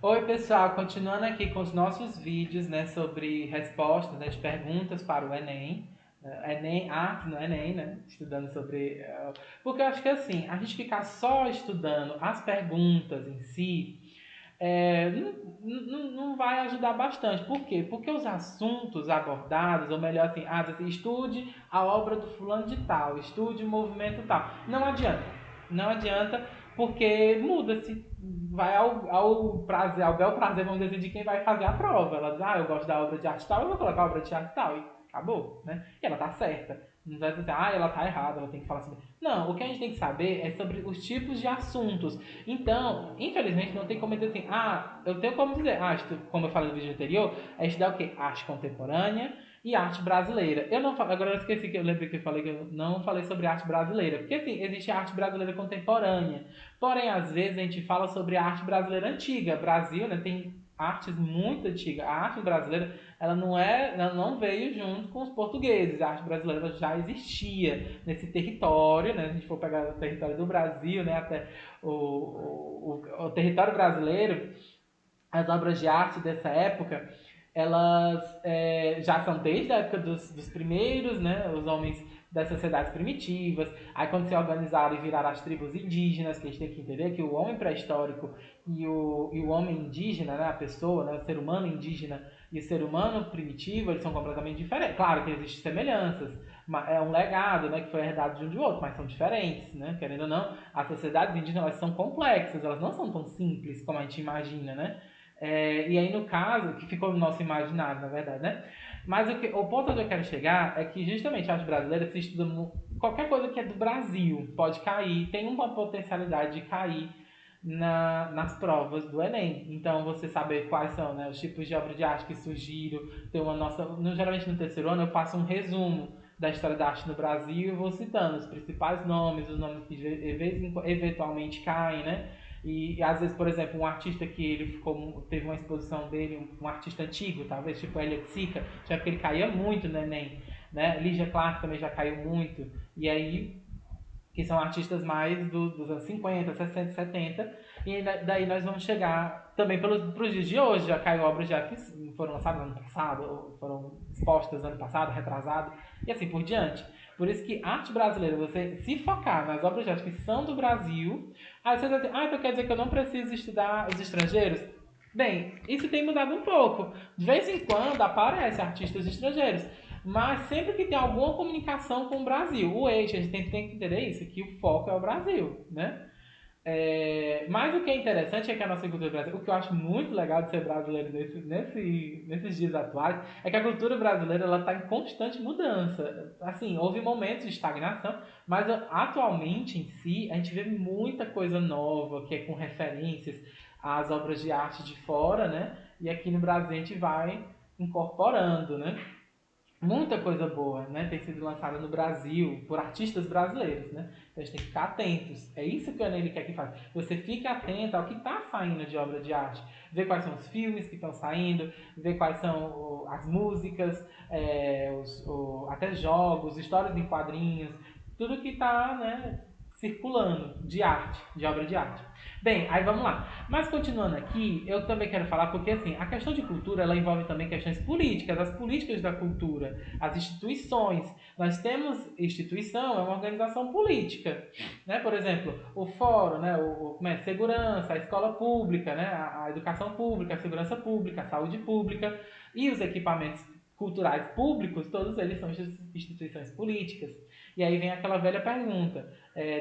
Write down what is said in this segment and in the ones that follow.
Oi, pessoal, continuando aqui com os nossos vídeos, né, sobre respostas, né, de perguntas para o Enem. Enem, arte no Enem, né, estudando sobre... porque eu acho que assim, a gente ficar só estudando as perguntas em si, não vai ajudar bastante. Por quê? Porque os assuntos abordados, ou melhor assim, estude a obra do fulano de tal, estude o movimento tal. Não adianta. Não adianta, porque muda-se. Vai ao prazer, ao bel prazer, vamos dizer, de quem vai fazer a prova. Ela diz, eu gosto da obra de arte tal, eu vou colocar a obra de arte tal. E acabou, né? E ela tá certa. Não vai dizer, ela tá errada, ela tem que falar sobre... Não, o que a gente tem que saber é sobre os tipos de assuntos. Então, infelizmente, não tem como dizer assim, eu tenho como dizer, como eu falei no vídeo anterior, é estudar o quê? Arte contemporânea e arte brasileira. Eu não falo, agora eu esqueci que eu lembrei que eu falei que eu não falei sobre arte brasileira, porque assim, existe a arte brasileira contemporânea. Porém, às vezes a gente fala sobre a arte brasileira antiga. Brasil, né, tem artes muito antigas. A arte brasileira, ela não veio junto com os portugueses. A arte brasileira já existia nesse território, né? Se a gente for pegar o território do Brasil, né, até o território brasileiro, as obras de arte dessa época, elas já são desde a época dos primeiros, né, os homens das sociedades primitivas. Aí quando se organizaram e viraram as tribos indígenas, que a gente tem que entender que o homem pré-histórico e o homem indígena, né, a pessoa, né, o ser humano indígena e o ser humano primitivo, eles são completamente diferentes. Claro que existem semelhanças, é um legado, né, que foi herdado de um de outro, mas são diferentes, né, querendo ou não. As sociedades indígenas, elas são complexas, elas não são tão simples como a gente imagina, né? E aí, no caso, que ficou no nosso imaginário, na verdade, né? Mas o ponto onde eu quero chegar é que justamente a arte brasileira se estuda qualquer coisa que é do Brasil pode cair, tem uma potencialidade de cair nas provas do Enem. Então, você saber quais são, né, os tipos de obra de arte que surgiram, tem uma nossa... geralmente no terceiro ano eu faço um resumo da história da arte no Brasil e vou citando os principais nomes, os nomes que eventualmente caem, né? E às vezes, por exemplo, um artista que teve uma exposição dele, um artista antigo, talvez, tipo Elliot Sica, já que ele caía muito no Enem, né? Lígia Clark também já caiu muito. E aí, que são artistas mais dos anos 50, 60, 70. E daí nós vamos chegar também para os dias de hoje. Já caiu obras já que foram lançadas ano passado, foram expostas ano passado, retrasado, e assim por diante. Por isso que arte brasileira, você se focar nas obras de arte que são do Brasil, aí você vai dizer, então quer dizer que eu não preciso estudar os estrangeiros? Bem, isso tem mudado um pouco. De vez em quando aparecem artistas estrangeiros, mas sempre que tem alguma comunicação com o Brasil, o eixo, a gente tem que entender isso, que o foco é o Brasil, né? Mas o que é interessante é que a nossa cultura brasileira, o que eu acho muito legal de ser brasileiro nesses dias atuais, é que a cultura brasileira está em constante mudança. Assim, houve momentos de estagnação, mas atualmente em si, a gente vê muita coisa nova, que é com referências às obras de arte de fora, né? E aqui no Brasil a gente vai incorporando, né? Muita coisa boa, né, tem sido lançada no Brasil por artistas brasileiros, né? Então a gente tem que ficar atentos. É isso que o Enem quer que faça. Você fique atento ao que está saindo de obra de arte. Ver quais são os filmes que estão saindo, ver quais são as músicas, até jogos, histórias em quadrinhos, tudo que está, né, circulando de arte, de obra de arte. Bem, aí vamos lá. Mas continuando aqui, eu também quero falar porque assim, a questão de cultura, ela envolve também questões políticas, as políticas da cultura, as instituições. Nós temos instituição, é uma organização política, né? Por exemplo, o fórum, né? Como é? Segurança, a escola pública, né? A educação pública, a segurança pública, a saúde pública e os equipamentos culturais públicos, todos eles são instituições políticas. E aí vem aquela velha pergunta,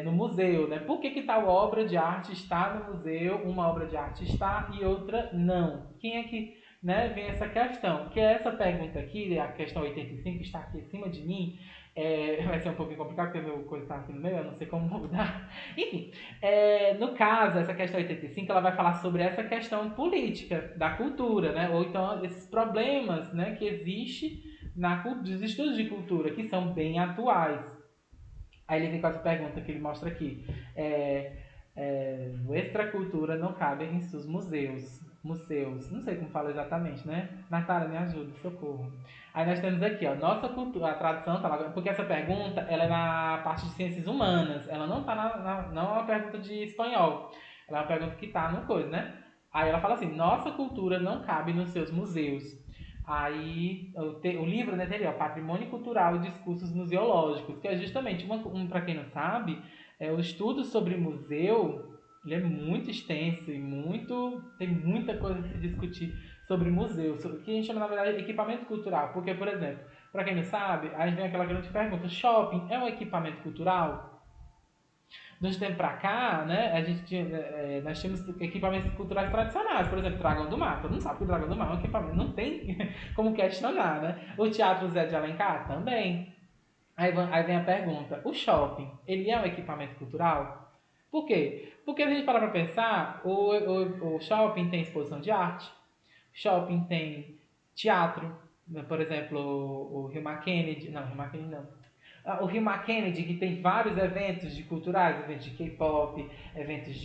no museu, né? Por que tal obra de arte está no museu, uma obra de arte está e outra não? Quem é que, né, vem essa questão? Que é essa pergunta aqui, a questão 85, que está aqui em cima de mim, vai ser um pouquinho complicado porque meu coisa está aqui no meio, eu não sei como mudar. Enfim, no caso, essa questão 85, ela vai falar sobre essa questão política da cultura, né? Ou então esses problemas, né, que existe dos estudos de cultura, que são bem atuais. Aí ele vem com essa pergunta que ele mostra aqui. Extracultura não cabe em seus museus. Museus. Não sei como fala exatamente, né? Natália, me ajuda, socorro. Aí nós temos aqui, ó, nossa cultura, a tradução tá lá, porque essa pergunta, ela é na parte de ciências humanas, ela não tá não é uma pergunta de espanhol, ela é uma pergunta que tá no coisa, né? Aí ela fala assim, nossa cultura não cabe nos seus museus. Aí o livro, né, dele, ó, Patrimônio Cultural e Discursos Museológicos, que é justamente, para quem não sabe, o estudo sobre museu, ele é muito extenso e tem muita coisa a se discutir sobre museu, sobre o que a gente chama, na verdade, de equipamento cultural. Porque, por exemplo, para quem não sabe, aí vem aquela grande pergunta, shopping é um equipamento cultural? Dos tempos pra cá, né, nós tínhamos equipamentos culturais tradicionais, por exemplo, Dragão do Mar. Todo mundo sabe que o Dragão do Mar é um equipamento, não tem como questionar, né? O Teatro Zé de Alencar também. Aí vem a pergunta, o shopping, ele é um equipamento cultural? Por quê? Porque a gente para pra pensar, o shopping tem exposição de arte, shopping tem teatro, né? Por exemplo, o Rio Kennedy, não, Rio Kennedy não, o Rio Kennedy, que tem vários eventos de culturais, eventos de K-pop, eventos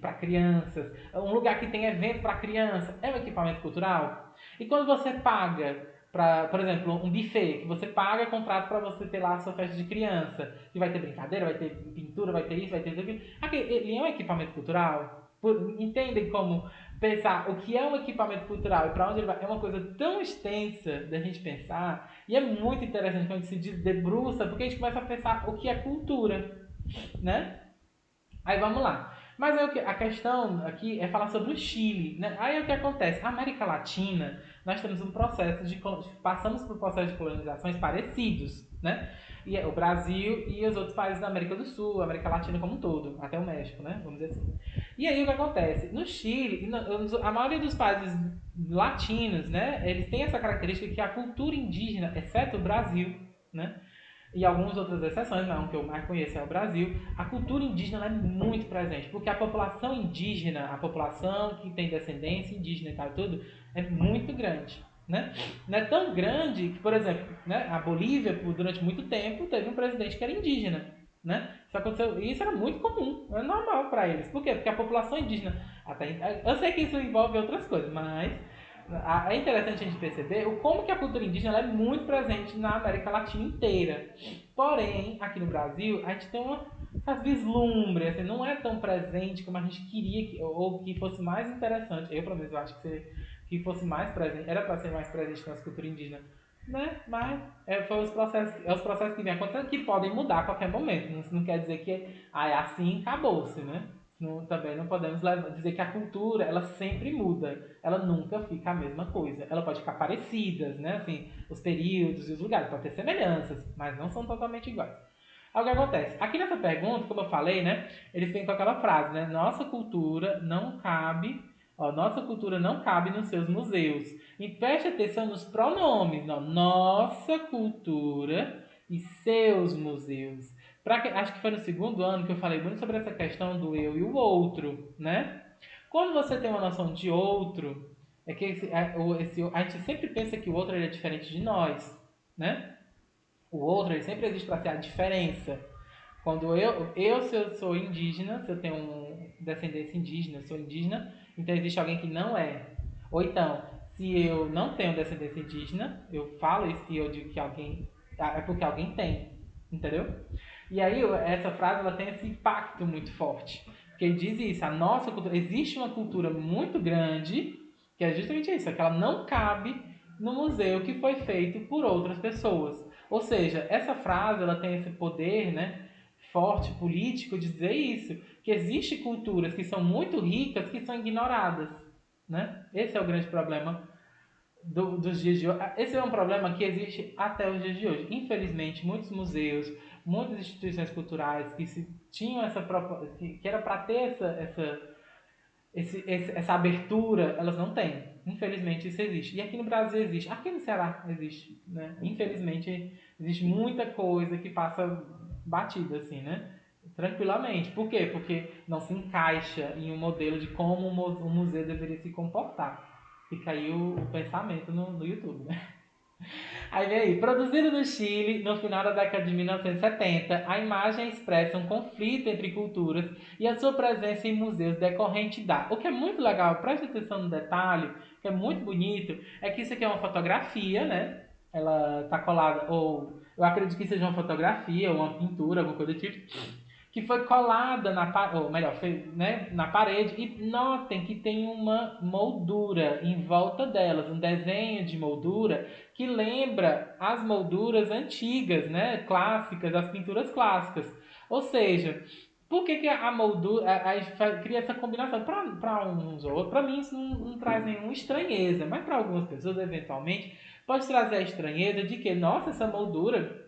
para crianças, um lugar que tem evento para criança, é um equipamento cultural? E quando você paga para, por exemplo, um buffet, que você paga contrato para você ter lá a sua festa de criança, que vai ter brincadeira, vai ter pintura, vai ter isso, vai ter aquilo, ele é um equipamento cultural? Entendem como pensar o que é um equipamento cultural e para onde ele vai? É uma coisa tão extensa da gente pensar, e é muito interessante quando a gente se debruça, porque a gente começa a pensar o que é cultura, né? Aí vamos lá. Mas aí, a questão aqui é falar sobre o Chile, né? Aí o que acontece? A América Latina, nós temos um processo passamos por processos de colonizações parecidos, né? E o Brasil e os outros países da América do Sul, a América Latina como um todo, até o México, né? Vamos dizer assim. E aí o que acontece? No Chile, a maioria dos países latinos, né? Eles têm essa característica que a cultura indígena, exceto o Brasil, né? E algumas outras exceções, mas o que eu mais conheço é o Brasil, a cultura indígena é muito presente, porque a população indígena, a população que tem descendência indígena e tal e tudo, é muito grande. Né? Não é tão grande que, por exemplo, né, a Bolívia, durante muito tempo, teve um presidente que era indígena. Né? Isso aconteceu, e isso era muito comum, é normal para eles. Por quê? Porque a população indígena, eu sei que isso envolve outras coisas, mas é interessante a gente perceber como que a cultura indígena é muito presente na América Latina inteira. Porém, aqui no Brasil, a gente tem essas vislumbres, assim, não é tão presente como a gente queria, ou que fosse mais interessante. Eu, pelo menos, eu acho que fosse mais presente, era para ser mais presente na cultura indígena. Né? Mas foi os processos que vêm acontecendo que podem mudar a qualquer momento. Isso não quer dizer que é assim acabou-se, né? Também não podemos dizer que a cultura ela sempre muda, ela nunca fica a mesma coisa. Ela pode ficar parecida, né? Assim, os períodos e os lugares podem ter semelhanças, mas não são totalmente iguais. Aí o que acontece? Aqui nessa pergunta, como eu falei, né? Eles têm com aquela frase, né? Nossa cultura não cabe nos seus museus. E preste atenção nos pronomes, não? Nossa cultura e seus museus. Acho que foi no segundo ano que eu falei muito sobre essa questão do eu e o outro, né? Quando você tem uma noção de outro, é que a gente sempre pensa que o outro é diferente de nós, né? O outro ele sempre existe para ser a diferença. Quando se eu sou indígena, se eu tenho descendência indígena, eu sou indígena, então existe alguém que não é. Ou então, se eu não tenho descendência indígena, eu falo isso e eu digo que alguém é porque alguém tem, entendeu? E aí essa frase ela tem esse impacto muito forte, porque ele diz isso, a nossa cultura, existe uma cultura muito grande que é justamente isso, é que ela não cabe no museu que foi feito por outras pessoas. Ou seja, essa frase ela tem esse poder, né, forte político de dizer isso, que existem culturas que são muito ricas que são ignoradas, né? Esse é o grande problema dos dias de hoje. Esse é um problema que existe até os dias de hoje. Infelizmente, muitos museus, muitas instituições culturais que se tinham que era para ter essa abertura, elas não têm. Infelizmente isso existe. E aqui no Brasil existe. Aqui no Ceará existe. Né? Infelizmente existe muita coisa que passa batida, assim, né? Tranquilamente. Por quê? Porque não se encaixa em um modelo de como um museu deveria se comportar. Fica aí o pensamento no YouTube, né? Aí vem aí, produzido no Chile no final da década de 1970, a imagem expressa um conflito entre culturas e a sua presença em museus decorrente da. O que é muito legal, preste atenção no detalhe, que é muito bonito, é que isso aqui é uma fotografia, né? Ela tá colada, ou eu acredito que seja uma fotografia, ou uma pintura, alguma coisa do tipo. que foi colada ou melhor, foi, né, na parede, e notem que tem uma moldura em volta delas, um desenho de moldura que lembra as molduras antigas, né, clássicas, as pinturas clássicas. Ou seja, por que a moldura cria essa combinação? Para uns ou outros, para mim isso não traz nenhuma estranheza, mas para algumas pessoas, eventualmente, pode trazer a estranheza de que, nossa, essa moldura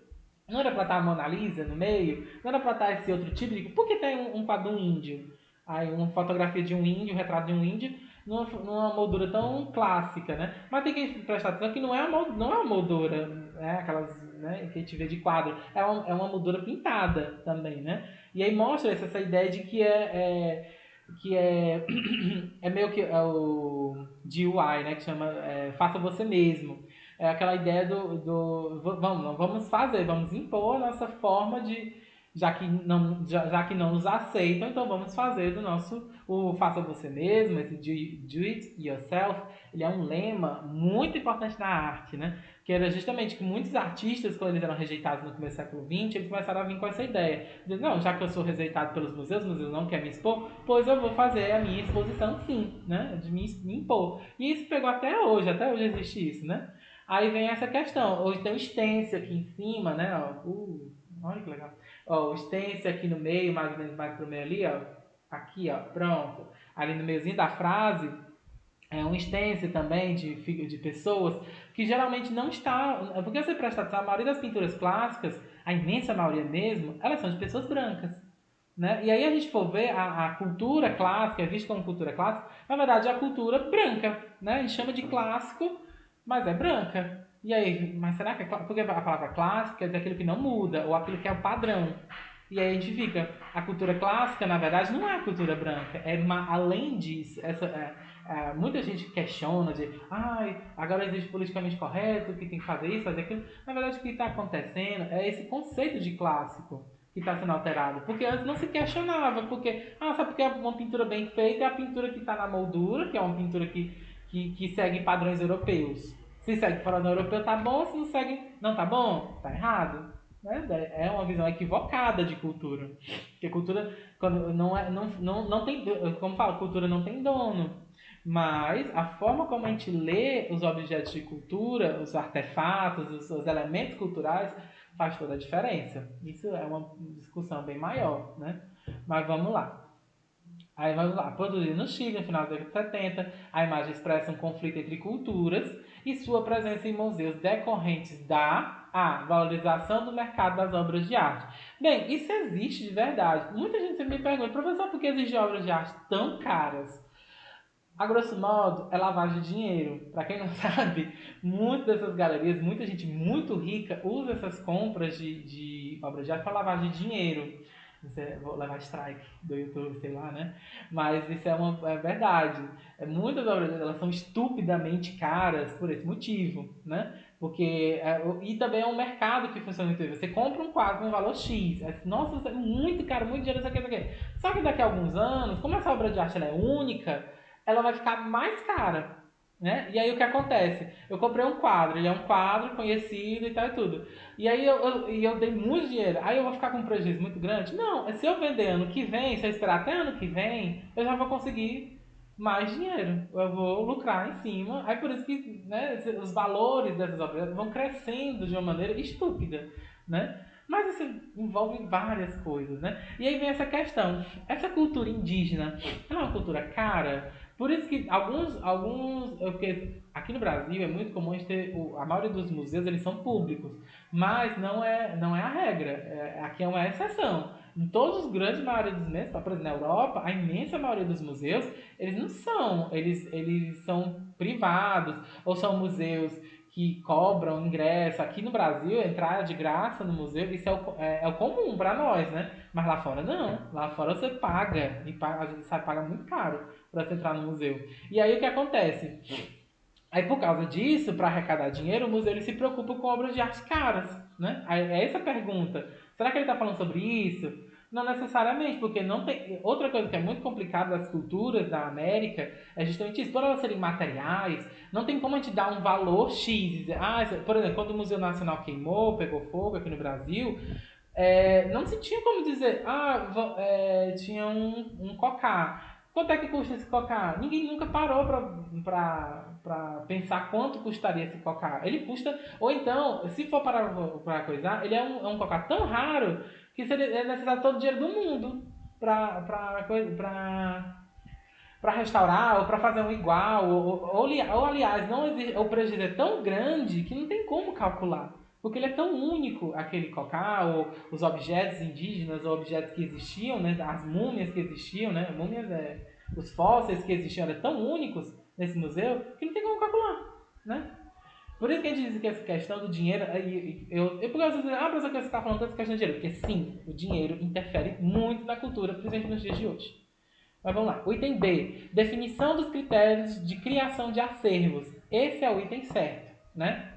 não era pra estar a Mona Lisa no meio? Não era pra estar esse outro tipo de... Por que tem um quadro de um índio? Aí uma fotografia de um índio, um retrato de um índio, numa moldura tão clássica, né? Mas tem que prestar atenção que não é uma moldura, né? Aquelas, né, que a gente vê de quadro. É uma moldura pintada também, né? E aí mostra essa ideia de que é meio que é o DIY, né? Que chama faça você mesmo. É aquela ideia do vamos fazer, vamos impor a nossa forma de, já que não nos aceitam, então vamos fazer do nosso, o faça você mesmo, esse do it yourself, ele é um lema muito importante na arte, né? Que era justamente que muitos artistas, quando eles eram rejeitados no começo do século XX, eles começaram a vir com essa ideia. Dizer, não, já que eu sou rejeitado pelos museus, os museus não querem me expor, pois eu vou fazer a minha exposição sim, né? De me impor. E isso pegou até hoje existe isso, né? Aí vem essa questão. Hoje tem o stencil aqui em cima, né? Olha que legal. Ó, o stencil aqui no meio, mais ou menos mais pro meio ali, ó. Aqui, ó, pronto. Ali no meiozinho da frase, é um stencil também de pessoas que geralmente não está... Porque você presta atenção, a maioria das pinturas clássicas, a imensa maioria mesmo, elas são de pessoas brancas. Né? E aí a gente for ver a cultura clássica, é vista como cultura clássica, na verdade é a cultura branca. Né? A gente chama de clássico, mas é branca. E aí, mas será que é clássico? Porque a palavra clássica é daquilo que não muda, ou aquilo que é o padrão. E aí a gente fica, a cultura clássica, na verdade, não é a cultura branca, além disso, muita gente questiona de, agora existe politicamente correto, que tem que fazer isso, fazer aquilo. Na verdade, o que está acontecendo é esse conceito de clássico que está sendo alterado. Porque antes não se questionava, porque, sabe porque é uma pintura bem feita é a pintura que está na moldura, que é uma pintura que segue padrões europeus. Se segue padrão europeu, tá bom, se não segue, não tá bom, tá errado. Né? É uma visão equivocada de cultura. Porque cultura, quando não tem, como fala, cultura não tem dono. Mas a forma como a gente lê os objetos de cultura, os artefatos, os elementos culturais, faz toda a diferença. Isso é uma discussão bem maior, né? Mas vamos lá. Aí vamos lá, produzido no Chile, no final da década de 70, a imagem expressa um conflito entre culturas e sua presença em museus decorrentes da valorização do mercado das obras de arte. Bem, isso existe de verdade. Muita gente sempre me pergunta, professor, por que existem obras de arte tão caras? A grosso modo, é lavagem de dinheiro. Para quem não sabe, muitas dessas galerias, muita gente muito rica usa essas compras de obras de arte para lavagem de dinheiro. Vou levar strike do YouTube, sei lá, né? Mas isso é verdade. Muitas obras elas são estupidamente caras por esse motivo, né? Porque e também é um mercado que funciona muito bem. Você compra um quadro com um valor X, nossa, é muito caro, muito dinheiro, isso aqui. Só que daqui a alguns anos, como essa obra de arte ela é única, ela vai ficar mais cara. Né? E aí o que acontece? Eu comprei um quadro, ele é um quadro conhecido e tal e tudo. E aí eu dei muito dinheiro. Aí eu vou ficar com um prejuízo muito grande? Não, se eu vender ano que vem, se eu esperar até ano que vem, eu já vou conseguir mais dinheiro. Eu vou lucrar em cima. Aí por isso que, né, os valores dessas obras vão crescendo de uma maneira estúpida, né? Mas isso envolve várias coisas, né? E aí vem essa questão. Essa cultura indígena, ela é uma cultura cara? Por isso que porque aqui no Brasil é muito comum a gente ter, a maioria dos museus eles são públicos, mas não é a regra, aqui é uma exceção. Em todos os grandes maioria dos museus, por exemplo, na Europa, a imensa maioria dos museus, eles não são, eles são privados, ou são museus que cobram ingresso. Aqui no Brasil, entrar de graça no museu, isso é o comum para nós, né? Mas lá fora não. Lá fora você paga, e às vezes você paga muito caro para você entrar no museu. E aí o que acontece? Aí por causa disso, para arrecadar dinheiro, o museu ele se preocupa com obras de arte caras, né? Aí, é essa a pergunta. Será que ele está falando sobre isso? Não necessariamente, porque não tem. Outra coisa que é muito complicada das culturas da América é justamente isso. Por elas serem materiais, não tem como a gente dar um valor X. Dizer, por exemplo, quando o Museu Nacional queimou, pegou fogo aqui no Brasil, não se tinha como dizer, tinha um cocá. Quanto é que custa esse cocá? Ninguém nunca parou pra pensar quanto custaria esse cocá. Ele custa, ou então, se for para coisar, ele é um cocá tão raro que é necessário todo o dinheiro do mundo para restaurar ou para fazer um igual, ou aliás, não existe, o prejuízo é tão grande que não tem como calcular. Porque ele é tão único, aquele cocá, ou os objetos indígenas, ou objetos que existiam, né, as múmias que existiam, né, múmias os fósseis que existiam eram tão únicos nesse museu que não tem como calcular, né? Por isso que a gente diz que essa questão do dinheiro, porque às vezes, professor, que você está falando dessa questão do dinheiro, porque sim, o dinheiro interfere muito na cultura, principalmente nos dias de hoje. Mas vamos lá. O item B. Definição dos critérios de criação de acervos. Esse é o item certo, né?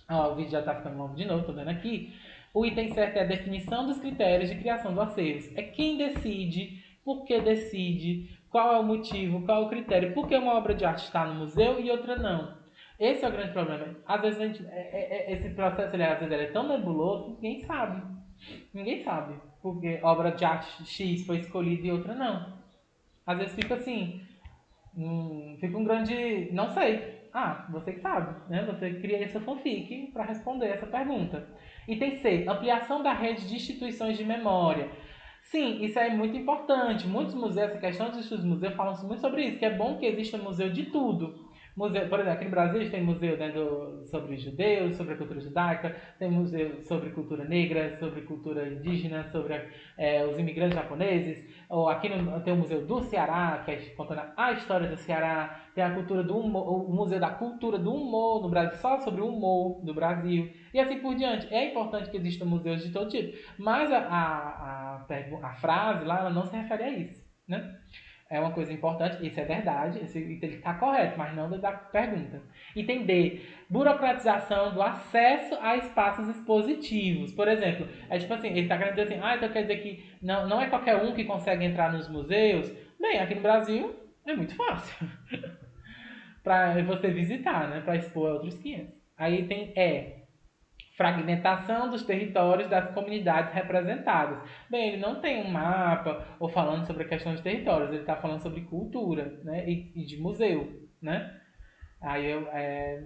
O vídeo já está ficando longo de novo, estou vendo aqui. O item certo é a definição dos critérios de criação do acervos. É quem decide, por que decide, qual é o motivo, qual é o critério, por que uma obra de arte está no museu e outra não. Esse é o grande problema. Às vezes esse processo às vezes, é tão nebuloso que ninguém sabe. Ninguém sabe. Porque obra de arte X foi escolhida e outra não. Às vezes fica assim, fica um grande. Não sei. Você que sabe, né? Você cria essa fanfic para responder essa pergunta. Item C. Ampliação da rede de instituições de memória. Sim, isso é muito importante. Muitos museus, essa questão dos estudos de museu, falam muito sobre isso, que é bom que exista museu de tudo. Museu, por exemplo, aqui no Brasil a gente tem museu, né, sobre judeus, sobre a cultura judaica, tem museu sobre cultura negra, sobre cultura indígena, sobre os imigrantes japoneses, ou aqui tem o Museu do Ceará, que é contando a história do Ceará, tem a cultura do humor, o Museu da Cultura do Humor no Brasil, só sobre o humor do Brasil, e assim por diante. É importante que existam museus de todo tipo, mas a frase lá ela não se refere a isso, né? É uma coisa importante, isso é verdade, isso está correto, mas não da pergunta. Item D, burocratização do acesso a espaços expositivos. Por exemplo, é tipo assim, ele está querendo dizer assim, então quer dizer que não é qualquer um que consegue entrar nos museus? Bem, aqui no Brasil é muito fácil para você visitar, né? Para expor outros 500. Aí tem fragmentação dos territórios das comunidades representadas. Bem, ele não tem um mapa ou falando sobre a questão de territórios, ele está falando sobre cultura, né, e de museu, né? Aí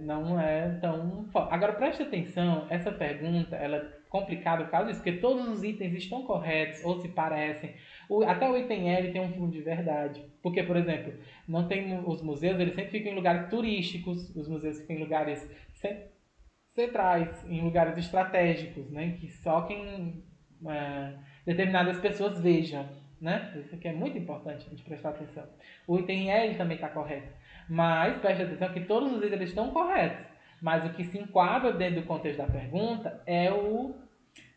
não é tão... Agora, preste atenção, essa pergunta ela é complicada por causa disso, porque todos os itens estão corretos ou se parecem. Até o item L tem um fundo de verdade. Porque, por exemplo, não tem os museus, eles sempre ficam em lugares turísticos, os museus ficam em lugares centrais, em lugares estratégicos, né, que só quem determinadas pessoas vejam, né? Isso aqui é muito importante a gente prestar atenção. O item L também está correto, mas preste atenção que todos os itens estão corretos, mas o que se enquadra dentro do contexto da pergunta é o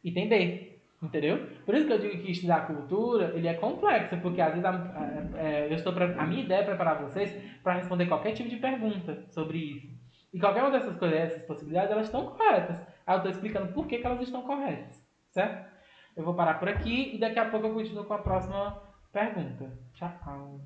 item B. Entendeu? Por isso que eu digo que estudar cultura ele é complexo, porque às vezes a minha ideia é preparar vocês para responder qualquer tipo de pergunta sobre isso. E qualquer uma dessas coisas, essas possibilidades, elas estão corretas. Aí eu estou explicando por que elas estão corretas, certo? Eu vou parar por aqui e daqui a pouco eu continuo com a próxima pergunta. Tchau!